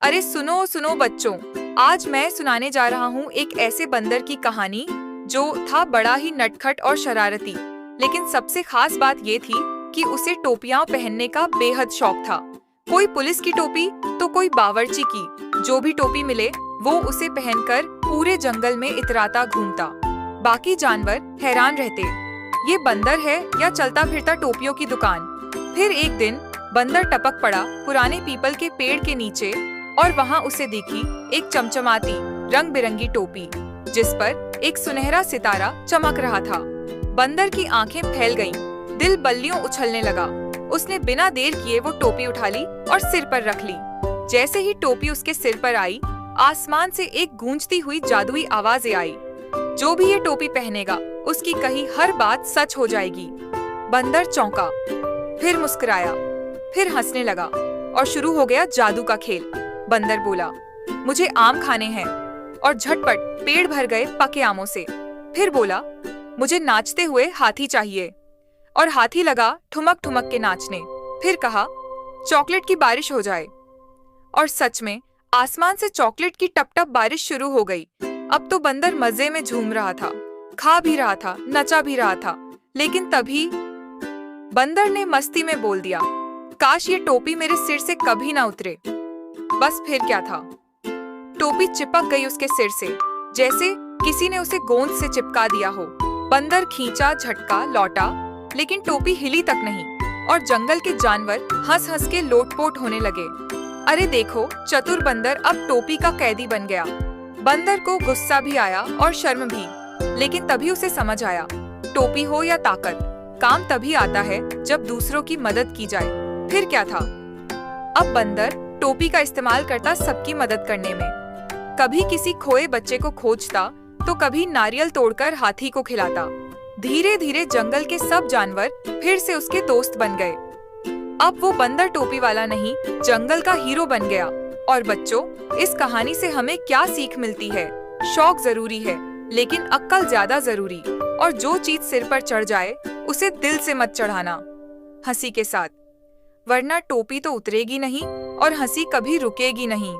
अरे सुनो सुनो बच्चों, आज मैं सुनाने जा रहा हूँ एक ऐसे बंदर की कहानी जो था बड़ा ही नटखट और शरारती। लेकिन सबसे खास बात ये थी कि उसे टोपियां पहनने का बेहद शौक था। कोई पुलिस की टोपी तो कोई बावर्ची की, जो भी टोपी मिले वो उसे पहनकर पूरे जंगल में इतराता घूमता। बाकी जानवर हैरान रहते, ये बंदर है या चलता फिरता टोपियों की दुकान। फिर एक दिन बंदर टपक पड़ा पुराने पीपल के पेड़ के नीचे और वहाँ उसे दिखी एक चमचमाती रंग बिरंगी टोपी जिस पर एक सुनहरा सितारा चमक रहा था। बंदर की आंखें फैल गईं, दिल बल्लियों उछलने लगा। उसने बिना देर किए वो टोपी उठा ली और सिर पर रख ली। जैसे ही टोपी उसके सिर पर आई, आसमान से एक गूंजती हुई जादुई आवाज आई, जो भी ये टोपी पहनेगा उसकी कही हर बात सच हो जाएगी। बंदर चौंका, फिर मुस्कुराया, फिर हंसने लगा और शुरू हो गया जादू का खेल। बंदर बोला, मुझे आम खाने हैं, और झटपट पेड़ भर गए पके आमों से। फिर बोला, मुझे नाचते हुए हाथी चाहिए, और हाथी लगा ठुमक ठुमक के नाचने। फिर कहा, चॉकलेट की बारिश हो जाए। और सच में आसमान से चॉकलेट की टप टप बारिश शुरू हो गई। अब तो बंदर मजे में झूम रहा था, खा भी रहा था, नचा भी रहा था। लेकिन तभी बंदर ने मस्ती में बोल दिया, काश ये टोपी मेरे सिर से कभी ना उतरे। बस फिर क्या था, टोपी चिपक गई उसके सिर से, जैसे किसी ने उसे गोंद से चिपका दिया हो। बंदर खींचा, झटका, लौटा, लेकिन टोपी हिली तक नहीं। और जंगल के जानवर हंस हंस के लोटपोट होने लगे। अरे देखो, चतुर बंदर अब टोपी का कैदी बन गया। बंदर को गुस्सा भी आया और शर्म भी, लेकिन तभी उसे समझ आया, टोपी हो या ताकत, काम तभी आता है जब दूसरों की मदद की जाए। फिर क्या था, अब बंदर टोपी का इस्तेमाल करता सबकी मदद करने में। कभी किसी खोए बच्चे को खोजता तो कभी नारियल तोड़कर हाथी को खिलाता। धीरे धीरे जंगल के सब जानवर फिर से उसके दोस्त बन गए। अब वो बंदर टोपी वाला नहीं, जंगल का हीरो बन गया। और बच्चों, इस कहानी से हमें क्या सीख मिलती है? शौक जरूरी है, लेकिन अक्ल ज्यादा जरूरी। और जो चीज सिर पर चढ़ जाए उसे दिल से मत चढ़ाना, हंसी के साथ, वरना टोपी तो उतरेगी नहीं और हंसी कभी रुकेगी नहीं।